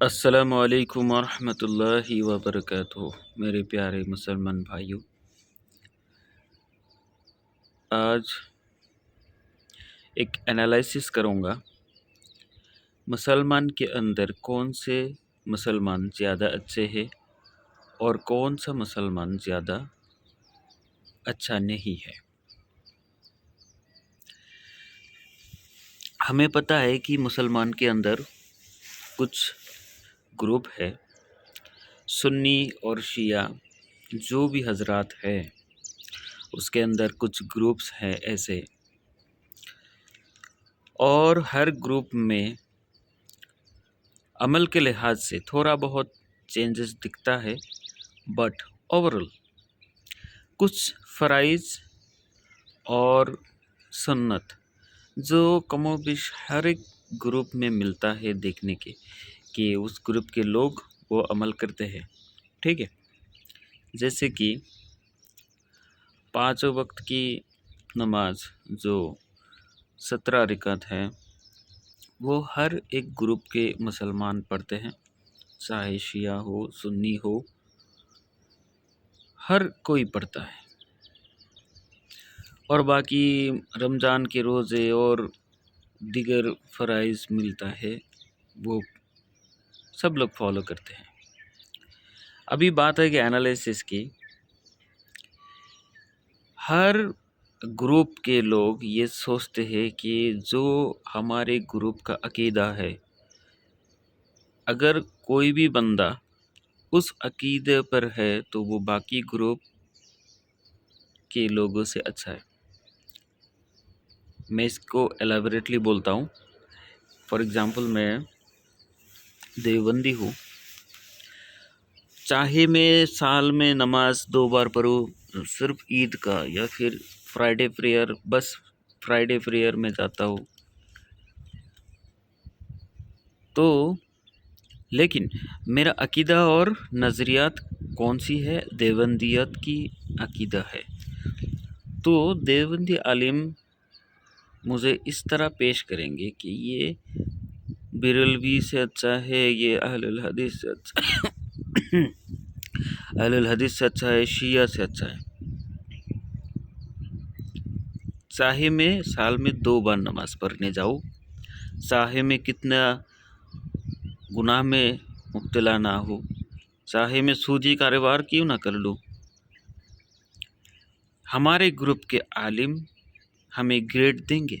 السلام علیکم ورحمۃ اللہ وبرکاتہ میرے پیارے مسلمان بھائیوں، آج ایک انالائسس کروں گا مسلمان کے اندر کون سے مسلمان زیادہ اچھے ہیں اور کون سا مسلمان زیادہ اچھا نہیں ہے۔ ہمیں پتہ ہے کہ مسلمان کے اندر کچھ گروپ ہے، سنی اور شیعہ جو بھی حضرات ہیں، اس کے اندر کچھ گروپس ہیں ایسے، اور ہر گروپ میں عمل کے لحاظ سے تھوڑا بہت چینجز دکھتا ہے، بٹ اوورال کچھ فرائض اور سنت جو کم و بیش ہر ایک گروپ میں ملتا ہے دیکھنے کے کہ اس گروپ کے لوگ وہ عمل کرتے ہیں، ٹھیک ہے۔ جیسے کہ 5 وقت کی نماز جو 17 رکعت ہے، وہ ہر ایک گروپ کے مسلمان پڑھتے ہیں، چاہے شیعہ ہو سنی ہو، ہر کوئی پڑھتا ہے۔ اور باقی رمضان کے روزے اور دیگر فرائض ملتا ہے، وہ سب لوگ فالو کرتے ہیں۔ ابھی بات ہے کہ انالیسس کی، ہر گروپ کے لوگ یہ سوچتے ہیں کہ جو ہمارے گروپ کا عقیدہ ہے، اگر کوئی بھی بندہ اس عقیدے پر ہے تو وہ باقی گروپ کے لوگوں سے اچھا ہے۔ میں اس کو الیبوریٹلی بولتا ہوں۔ فار ایگزامپل میں دیوبندی ہوں، چاہے میں سال میں نماز 2 بار پڑھوں، صرف عید کا یا پھر فرائیڈے پریئر، بس فرائیڈے پریئر میں جاتا ہوں، تو لیکن میرا عقیدہ اور نظریات کون سی ہے؟ دیوبندیت کی عقیدہ ہے۔ تو دیوبندی عالم مجھے اس طرح پیش کریں گے کہ یہ بریلوی سے اچھا ہے، یہ اہل الحدیث سے اچھا ہے، اہل الحدیث سے اچھا ہے، شیعہ سے اچھا ہے۔ چاہے میں سال میں 2 بار نماز پڑھنے جاؤں، چاہے میں کتنا گناہ میں مبتلا نہ ہو، چاہے میں سودی کاروبار کیوں نہ کر لوں، ہمارے گروپ کے عالم ہمیں گریڈ دیں گے۔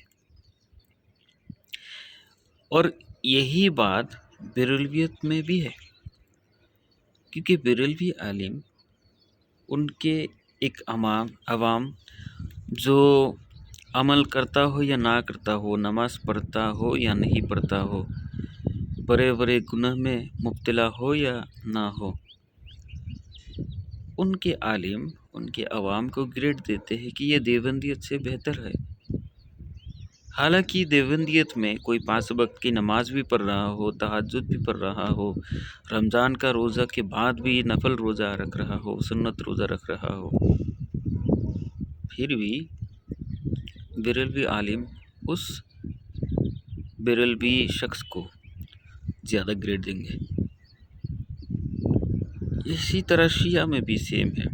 اور یہی بات بریلویت میں بھی ہے، کیونکہ بریلوی عالم ان کے ایک عوام جو عمل کرتا ہو یا نہ کرتا ہو، نماز پڑھتا ہو یا نہیں پڑھتا ہو، بڑے بڑے گناہ میں مبتلا ہو یا نہ ہو، ان کے عالم ان کے عوام کو گریڈ دیتے ہیں کہ یہ دیوبندیت سے بہتر ہے۔ حالانکہ دیوبندیت میں کوئی 5 وقت کی نماز بھی پڑھ رہا ہو، تہجد بھی پڑھ رہا ہو، رمضان کا روزہ کے بعد بھی نفل روزہ رکھ رہا ہو، سنت روزہ رکھ رہا ہو، پھر بھی بریلوی عالم اس بریلوی شخص کو زیادہ گریڈ دیں گے۔ اسی طرح شیعہ میں بھی سیم ہے۔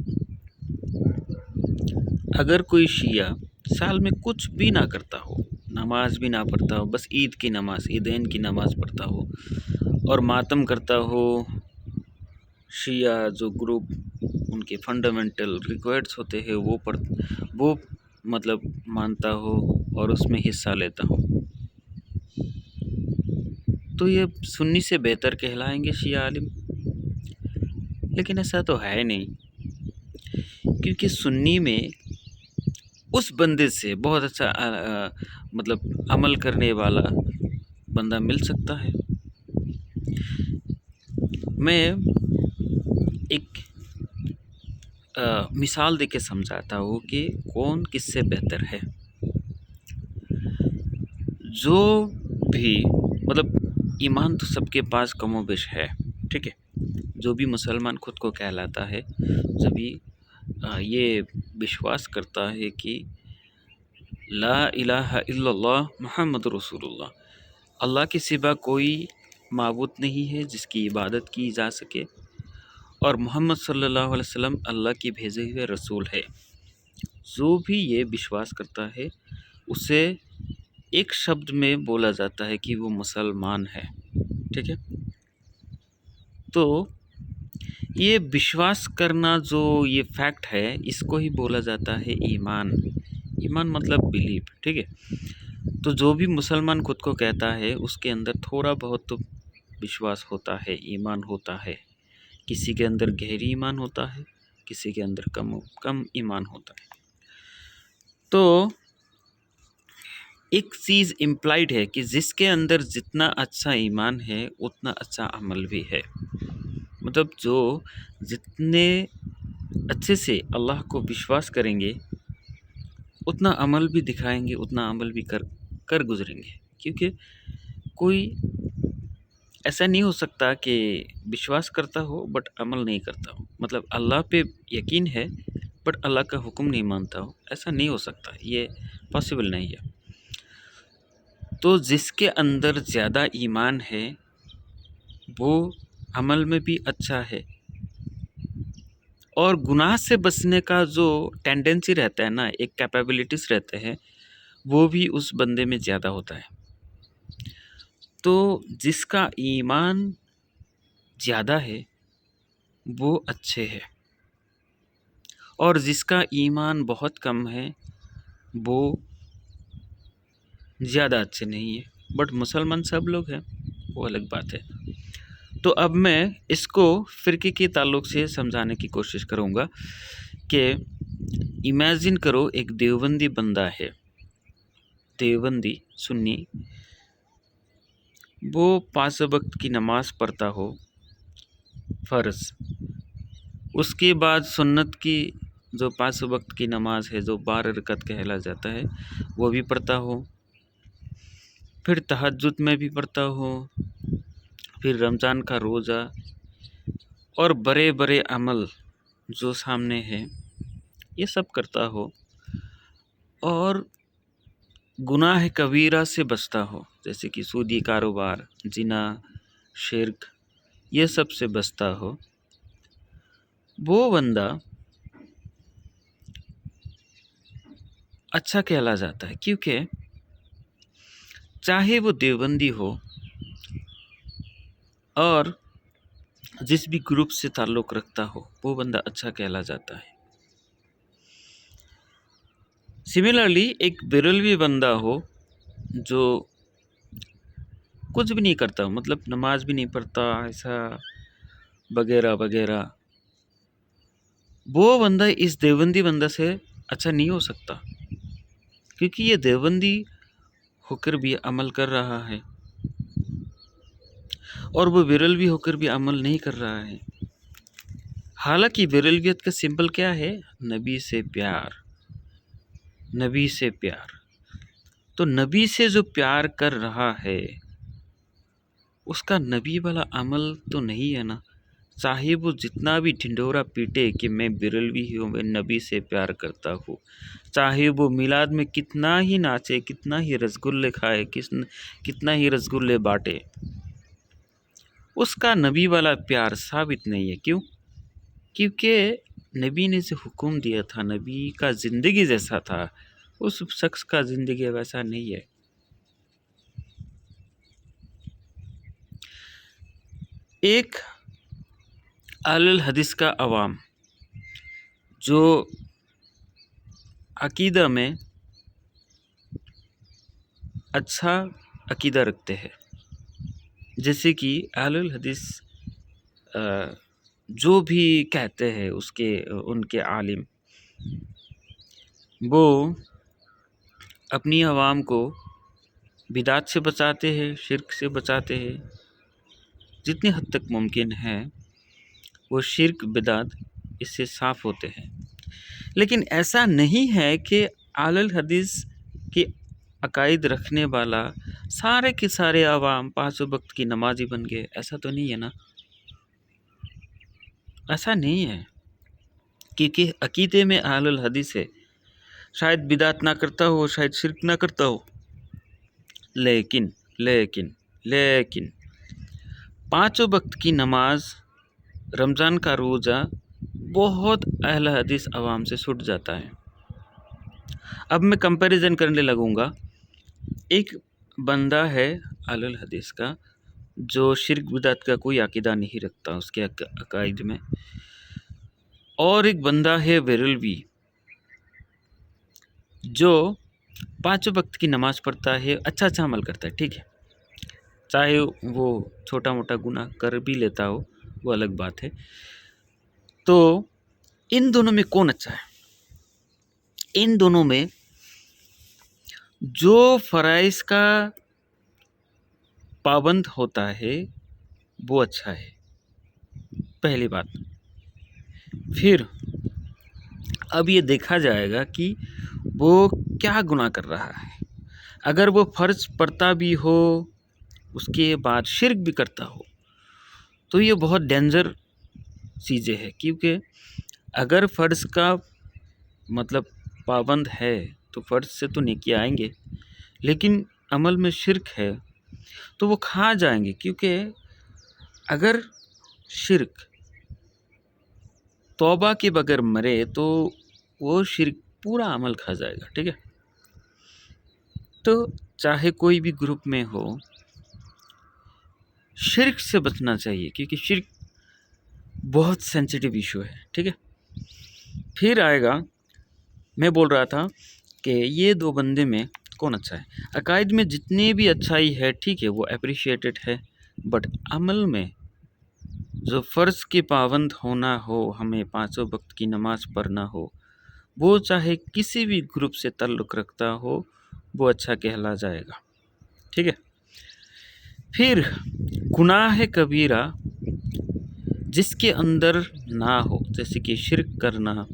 اگر کوئی شیعہ سال میں کچھ بھی نہ کرتا ہو، نماز بھی نہ پڑھتا ہو، بس عید کی نماز، عیدین کی نماز پڑھتا ہو اور ماتم کرتا ہو، شیعہ جو گروپ ان کے فنڈامنٹل ریکوائرڈز ہوتے ہیں وہ مطلب مانتا ہو اور اس میں حصہ لیتا ہو، تو یہ سنی سے بہتر کہلائیں گے شیعہ عالم۔ لیکن ایسا تو ہے نہیں، کیونکہ سنی میں اس بندے سے بہت اچھا مطلب عمل کرنے والا بندہ مل سکتا ہے۔ میں ایک مثال دے کے سمجھاتا ہوں کہ کون کس سے بہتر ہے۔ جو بھی مطلب ایمان تو سب کے پاس کم و بیش ہے، ٹھیک ہے، جو بھی مسلمان خود کو کہلاتا ہے، جب یہ وشواس کرتا ہے کہ لا الہ الا اللہ محمد رسول اللہ، اللہ کے سوا کوئی معبود نہیں ہے جس کی عبادت کی جا سکے، اور محمد صلی اللہ علیہ وسلم اللہ کے بھیجے ہوئے رسول ہے۔ جو بھی یہ وشواس کرتا ہے اسے ایک شبد میں بولا جاتا ہے کہ وہ مسلمان ہے، ٹھیک ہے۔ تو یہ وشواس کرنا جو یہ فیکٹ ہے اس کو ہی بولا جاتا ہے ایمان۔ ایمان مطلب بلیو، ٹھیک ہے۔ تو جو بھی مسلمان خود کو کہتا ہے اس کے اندر تھوڑا بہت تو وشواس ہوتا ہے، ایمان ہوتا ہے۔ کسی کے اندر گہری ایمان ہوتا ہے، کسی کے اندر کم ایمان ہوتا ہے۔ تو ایک چیز امپلائڈ ہے کہ جس کے اندر جتنا اچھا ایمان ہے اتنا اچھا عمل بھی ہے۔ مطلب جو جتنے اچھے سے اللہ کو وشواس کریں گے اتنا عمل بھی دکھائیں گے، اتنا عمل بھی کر گزریں گے، کیونکہ کوئی ایسا نہیں ہو سکتا کہ وشواس کرتا ہو بٹ عمل نہیں کرتا ہو، مطلب اللہ پہ یقین ہے بٹ اللہ کا حکم نہیں مانتا ہو، ایسا نہیں ہو سکتا، یہ پاسبل نہیں ہے۔ تو جس کے اندر زیادہ ایمان ہے وہ عمل میں بھی اچھا ہے، اور گناہ سے بچنے کا جو ٹینڈنسی رہتا ہے نا، ایک کیپیبلٹیز رہتے ہیں، وہ بھی اس بندے میں زیادہ ہوتا ہے۔ تو جس کا ایمان زیادہ ہے وہ اچھے ہے، اور جس کا ایمان بہت کم ہے وہ زیادہ اچھے نہیں ہے، بٹ مسلمان سب لوگ ہیں، وہ الگ بات ہے۔ تو اب میں اس کو فرقے کے تعلق سے سمجھانے کی کوشش کروں گا کہ امیجن کرو ایک دیوبندی بندہ ہے، دیوبندی سنی، وہ 5 وقت کی نماز پڑھتا ہو فرض، اس کے بعد سنت کی جو 5 وقت کی نماز ہے جو 12 رکعت کہلا جاتا ہے وہ بھی پڑھتا ہو، پھر تہجد میں بھی پڑھتا ہو، پھر رمضان کا روزہ اور بڑے بڑے عمل جو سامنے ہے یہ سب کرتا ہو، اور گناہ کبیرہ سے بچتا ہو، جیسے کہ سودی کاروبار، زنا، شرک، یہ سب سے بچتا ہو، وہ بندہ اچھا کہلا جاتا ہے، کیونکہ چاہے وہ دیوبندی ہو اور جس بھی گروپ سے تعلق رکھتا ہو وہ بندہ اچھا کہلا جاتا ہے۔ سملرلی ایک بریلوی بندہ ہو جو کچھ بھی نہیں کرتا، مطلب نماز بھی نہیں پڑھتا، ایسا وغیرہ وغیرہ، وہ بندہ اس دیوبندی بندہ سے اچھا نہیں ہو سکتا، کیونکہ یہ دیوبندی ہو کر بھی عمل کر رہا ہے اور وہ بریلوی ہو کر بھی عمل نہیں کر رہا ہے۔ حالانکہ بریلویت کا سمبل کیا ہے؟ نبی سے پیار، نبی سے پیار۔ تو نبی سے جو پیار کر رہا ہے اس کا نبی والا عمل تو نہیں ہے نا، چاہے وہ جتنا بھی ڈھنڈورا پیٹے کہ میں بریلوی ہوں، میں نبی سے پیار کرتا ہوں، چاہے وہ میلاد میں کتنا ہی ناچے، کتنا ہی رسگلے کھائے، کتنا ہی رسگلے بانٹے، اس کا نبی والا پیار ثابت نہیں ہے۔ کیوں؟ کیونکہ نبی نے جو حکم دیا تھا، نبی کا زندگی جیسا تھا، اس شخص کا زندگی ویسا نہیں ہے۔ ایک اہل الحدیث کا عوام جو عقیدہ میں اچھا عقیدہ رکھتے ہیں، جیسے کہ اہل الحدیث جو بھی کہتے ہیں ان کے عالم، وہ اپنی عوام کو بدعت سے بچاتے ہیں، شرک سے بچاتے ہیں، جتنی حد تک ممکن ہے وہ شرک بدعت اس سے صاف ہوتے ہیں۔ لیکن ایسا نہیں ہے کہ اہل الحدیث کے عقائد رکھنے والا سارے کے سارے عوام 5 وقت کی نمازی بن گئے، ایسا تو نہیں ہے نا، ایسا نہیں ہے، کیونکہ عقیدے میں اہل الحدیث ہے، شاید بدعت نہ کرتا ہو، شاید شرک نہ کرتا ہو، لیکن पाँचों वक्त की नमाज, रमज़ान का रोज़ा बहुत अहल हदीस अवाम से छूट जाता है। अब मैं कंपैरिजन करने लगूंगा। एक बंदा है अहलुल हदीस का जो शिर्क बिदअत का कोई अकीदा नहीं रखता उसके अकाइद में, और एक बंदा है बेरलवी जो पाँचों वक्त की नमाज पढ़ता है, अच्छा अमल करता है, ठीक है, चाहे वो छोटा मोटा गुनाह कर भी लेता हो, वो अलग बात है। तो इन दोनों में कौन अच्छा है? इन दोनों में जो फ़राइज़ का पाबंद होता है वो अच्छा है, पहली बात। फिर अब ये देखा जाएगा कि वो क्या गुनाह कर रहा है। अगर वो फ़र्ज पढ़ता भी हो, उसके बाद शिर्क भी करता हो, तो ये बहुत डेंजर चीज़ें हैं, क्योंकि अगर फ़र्ज का मतलब पाबंद है तो फ़र्ज से तो नेकी आएंगे, लेकिन अमल में शिर्क है तो वो खा जाएंगे, क्योंकि अगर शिर्क तौबा के बगैर मरे तो वो शिर्क पूरा अमल खा जाएगा, ठीक है। तो चाहे कोई भी ग्रुप में हो, शिर्क से बचना चाहिए, क्योंकि शिर्क बहुत सेंसिटिव इशू है, ठीक है। फिर आएगा, मैं बोल रहा था कि ये दो बंदे में कौन अच्छा है। अकायद में जितनी भी अच्छाई है, ठीक है, वो अप्रिशिएटेड है, बट अमल में जो फ़र्ज़ के पाबंद होना हो, हमें पाँचों वक्त की नमाज पढ़ना हो, वो चाहे किसी भी ग्रुप से ताल्लुक़ रखता हो, वो अच्छा कहला जाएगा, ठीक है। फिर गुनाह कबीरा जिसके अंदर ना हो, जैसे कि शिर्क करना,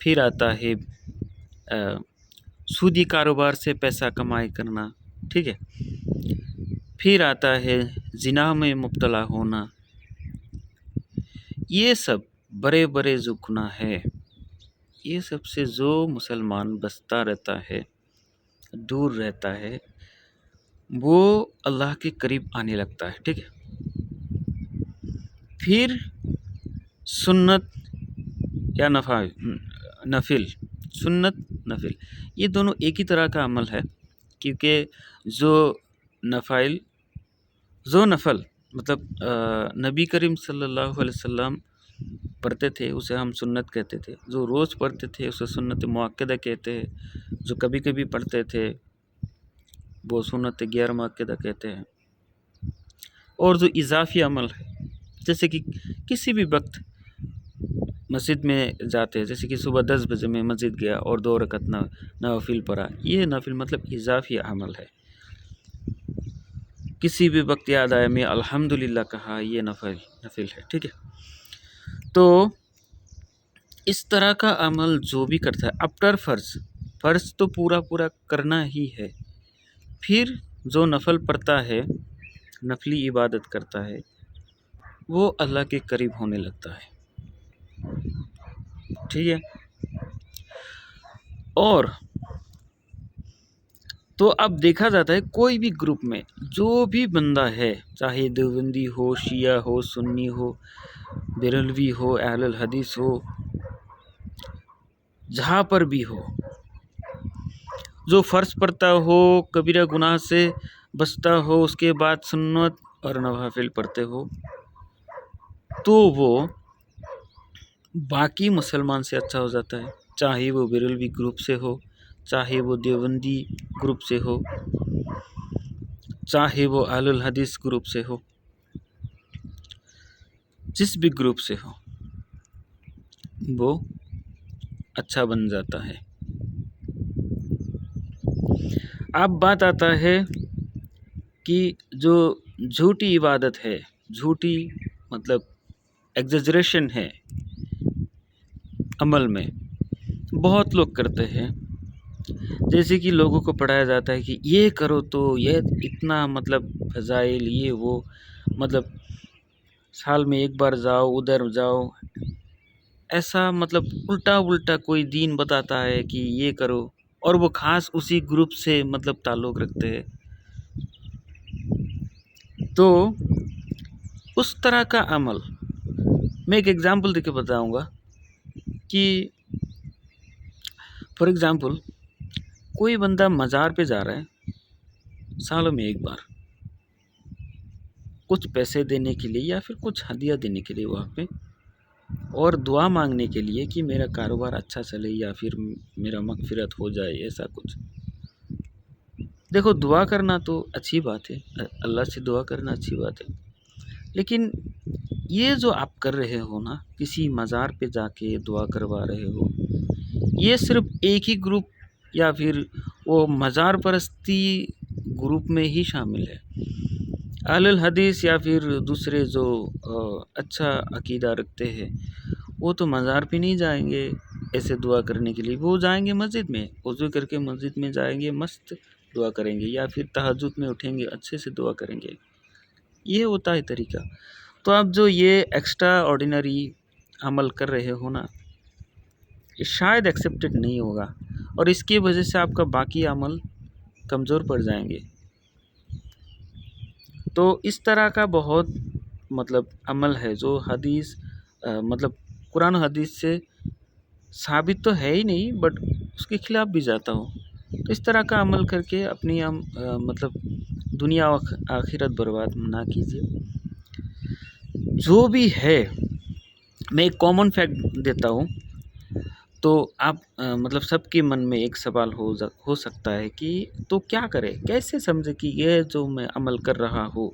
फिर आता है सूदी कारोबार से पैसा कमाई करना, ठीक है। फिर आता है ज़िना में मुब्तला होना। ये सब बड़े बड़े जो गुनाह है, ये सब से जो मुसलमान बचता रहता है, दूर रहता है, वो अल्लाह के करीब आने लगता है, ठीक है। फिर सुन्नत या नफिल, सुन्नत नफिल, ये दोनों एक ही तरह का अमल है, क्योंकि जो नफल मतलब नबी करीम सल्लल्लाहु अलैहि वसल्लम पढ़ते थे उसे हम सुन्नत कहते थे, जो रोज़ पढ़ते थे उसे सुन्नत मुअक्कदा कहते हैं, जो कभी कभी पढ़ते थे वो सुन्नत गैर मुअक्कदा कहते हैं। और जो इजाफी अमल है, जैसे कि किसी भी वक्त मस्जिद में जाते हैं, जैसे कि सुबह 10 बजे में मस्जिद गया और 2 रकत नवाफिल पढ़ा, ये नफिल मतलब इजाफी अमल है। किसी भी वक्त याद आया मैं अल्हम्दुलिल्लाह कहा, ये नफिल है, ठीक है। तो इस तरह का अमल जो भी करता है आफ्टर फ़र्ज़ तो पूरा करना ही है। फिर जो नफल पढ़ता है, नफली इबादत करता है, वो अल्लाह के करीब होने लगता है, ठीक है। और तो अब देखा जाता है कोई भी ग्रुप में जो भी बंदा है, चाहे देवबंदी हो, शिया हो, सुन्नी हो, बेरलवी हो, अहलुल हदीस हो, जहाँ पर भी हो, जो फ़र्ज़ पढ़ता हो, कबीरा गुनाह से बचता हो, उसके बाद सुन्नत और नवाफिल पढ़ते हो, तो वो बाकी मुसलमान से अच्छा हो जाता है, चाहे वो बेरलवी ग्रुप से हो, चाहे वो देवबंदी ग्रुप से हो, चाहे वो अहलुल हदीस ग्रुप से हो, जिस भी ग्रुप से हो, वो अच्छा बन जाता है। अब बात आता है कि जो झूठी इबादत है, झूठी मतलब एग्जेजरेशन है अमल में, बहुत लोग करते हैं। जैसे कि लोगों को पढ़ाया जाता है कि ये करो तो ये इतना मतलब फजाइल, ये वो, मतलब साल में एक बार जाओ, उधर जाओ, ऐसा मतलब उल्टा कोई दीन बताता है कि ये करो, और वो ख़ास उसी ग्रुप से मतलब ताल्लुक़ रखते हैं। تو उस तरह का अमल, मैं एक एग्ज़ाम्पल देके बताऊँगा कि फॉर एग्ज़ाम्पल कोई बंदा मज़ार पे जा रहा है सालों में एक बार, कुछ पैसे देने के लिए या फिर कुछ हदिया देने के लिए वहाँ पे, और दुआ मांगने के लिए कि मेरा कारोबार अच्छा चले या फिर मेरा मगफिरत हो जाए, ऐसा कुछ। देखो, दुआ करना तो अच्छी बात है, अल्लाह से दुआ करना अच्छी बात है, लेकिन ये जो आप कर रहे हो ना, किसी मज़ार पे जाके दुआ करवा रहे हो, ये सिर्फ एक ही ग्रुप या फिर वो मज़ार परस्ती ग्रुप में ही शामिल है। अहलुल हदीस या फिर दूसरे जो अच्छा अकीदा रखते हैं, वो तो मज़ार पे नहीं जाएंगे ऐसे दुआ करने के लिए, वो जाएंगे मस्जिद में, वज़ू करके मस्जिद में जाएंगे, मस्त दुआ करेंगे, या फिर तहज्जुद में उठेंगे, अच्छे से दुआ करेंगे। ये होता है तरीका। तो आप जो ये एक्स्ट्रा ऑर्डिनरी अमल कर रहे हो ना, ये शायद एक्सेप्टेड नहीं होगा, और इसकी वजह से आपका बाकी अमल कमज़ोर पड़ जाएंगे। तो इस तरह का बहुत मतलब अमल है जो हदीस मतलब कुरान और हदीस से साबित तो है ही नहीं, बट उसके खिलाफ भी जाता हो। तो इस तरह का अमल करके अपनी मतलब दुनिया और आखिरत बर्बाद ना कीजिए। जो भी है, मैं एक कॉमन फैक्ट देता हूँ, तो आप मतलब सबके मन में एक सवाल हो सकता है कि तो क्या करें, कैसे समझे कि ये जो मैं अमल कर रहा हूँ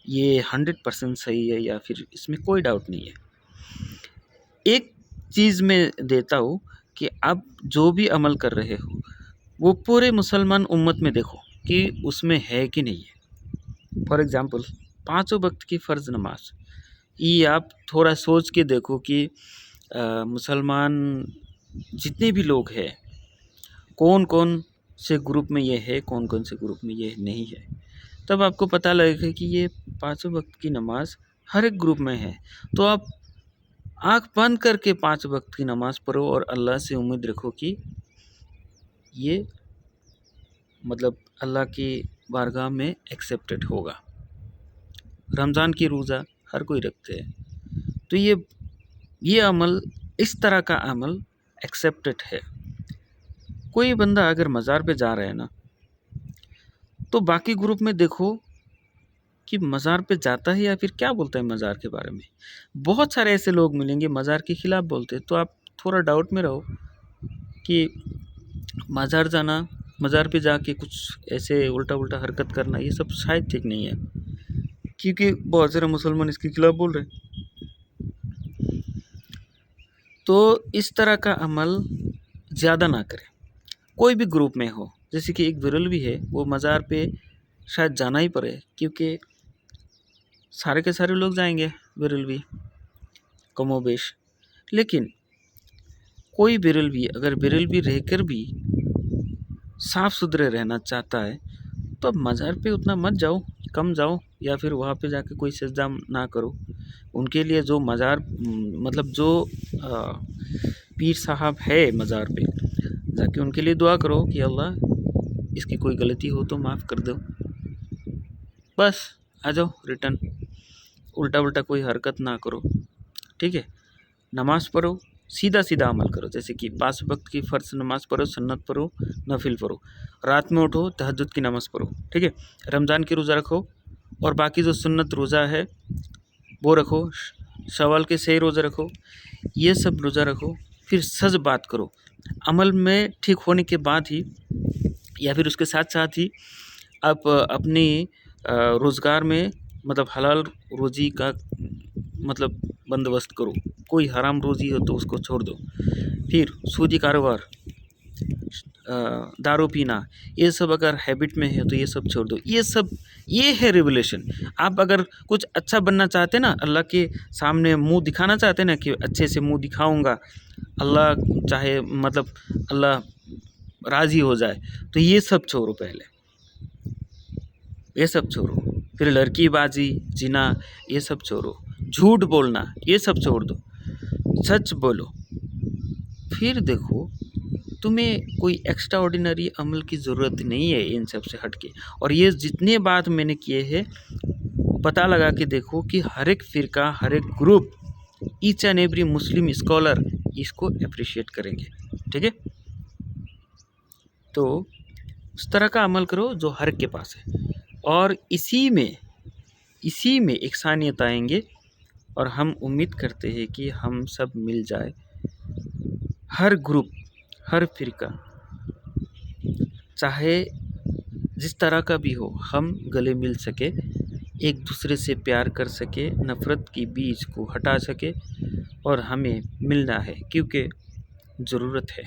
ये 100% सही है या फिर इसमें कोई डाउट नहीं है। एक चीज़ मैं देता हूँ कि आप जो भी अमल कर रहे हो वो पूरे मुसलमान उम्मत में देखो कि उसमें है कि नहीं है। फॉर एग्ज़ाम्पल 5 वक्त की फ़र्ज़ नमाज, ये आप थोड़ा सोच के देखो कि मुसलमान जितने भी लोग हैं, कौन कौन से ग्रुप में ये है, कौन कौन से ग्रुप में ये नहीं है, तब आपको पता लगेगा कि ये 5 वक्त की नमाज हर एक ग्रुप में है। तो आप आँख बंद करके 5 वक्त की नमाज़ पढ़ो और अल्लाह से उम्मीद रखो कि ये मतलब अल्लाह की बारगाह में एक्सेप्टेड होगा। रमज़ान की रोज़ा हर कोई रखते हैं, तो ये अमल, इस तरह का अमल एक्सेप्टेड है। कोई बंदा अगर मज़ार पे जा रहा है ना, तो बाकी ग्रुप में देखो कि मज़ार पे जाता है या फिर क्या बोलता है मज़ार के बारे में। बहुत सारे ऐसे लोग मिलेंगे मज़ार के खिलाफ बोलते हैं, तो आप थोड़ा डाउट में रहो कि मज़ार जाना, मज़ार पे जाके कुछ ऐसे उल्टा हरकत करना, ये सब शायद ठीक नहीं है, क्योंकि बहुत सारे मुसलमान इसके खिलाफ बोल रहे हैं। तो इस तरह का अमल ज़्यादा ना करें, कोई भी ग्रुप में हो। जैसे कि एक बेरेलवी है, वो मज़ार पे शायद जाना ही पड़े, क्योंकि सारे के सारे लोग जाएंगे बेरेलवी कमोबेश। लेकिन कोई बेरेलवी अगर बेरेलवी रहकर भी साफ़ सुथरे रहना चाहता है, तो अब मज़ार पे उतना मत जाओ, कम जाओ, या फिर वहाँ पे जाके कोई सजदा ना करो। उनके लिए जो मज़ार मतलब जो पीर साहब है मज़ार पे, जाके उनके लिए दुआ करो कि अल्लाह इसकी कोई गलती हो तो माफ़ कर दो। बस आ जाओ रिटर्न, उल्टा कोई हरकत ना करो, ठीक है। नमाज़ पढ़ो, सीधा अमल करो, जैसे कि 5 वक्त की फ़र्ज़ नमाज़ पढ़ो, सुन्नत पढ़ो, नफिल पढ़ो, रात में उठो, तहज्जुद की नमाज़ पढ़ो, ठीक है। रमज़ान की रोज़ा रखो, और बाकी जो सुन्नत रोज़ा है वो रखो, शवाल के 6 रोज़ा रखो, ये सब रोज़ा रखो। फिर सच बात करो, अमल में ठीक होने के बाद ही या फिर उसके साथ साथ ही आप अपनी रोज़गार में मतलब हलाल रोज़ी का मतलब बंदोबस्त करो। कोई हराम रोज़ी हो तो उसको छोड़ दो। फिर सूदी कारोबार, दारू पीना, ये सब अगर हैबिट में है तो ये सब छोड़ दो। ये है रिवलेशन। आप अगर कुछ अच्छा बनना चाहते हैं ना, अल्लाह के सामने मुँह दिखाना चाहते हैं ना कि अच्छे से मुँह दिखाऊँगा, अल्लाह चाहे मतलब अल्लाह राज़ी हो जाए, तो ये सब छोड़ो पहले, ये सब छोड़ो। फिर लड़कीबाजी, ज़िना, ये सब छोड़ो। झूठ बोलना, ये सब छोड़ दो, सच बोलो। फिर देखो, तुम्हें कोई एक्स्ट्रा ऑर्डिनरी अमल की ज़रूरत नहीं है इन सब से हट के। और ये जितने बात मैंने किए हैं पता लगा के देखो कि हर एक फ़िरका, हर एक group, each and every Muslim scholar इसको एप्रिशिएट करेंगे। ठीक है, तो उस तरह का अमल करो जो हर एक के पास है, और इसी में एकसानियत आएंगे, और हम उम्मीद करते हैं कि हम सब मिल जाए, हर ग्रुप, हर फ़िरका, चाहे जिस तरह का भी हो, हम गले मिल सके, एक दूसरे से प्यार कर सके, नफ़रत की बीज को हटा सके, और हमें मिलना है क्योंकि ज़रूरत है।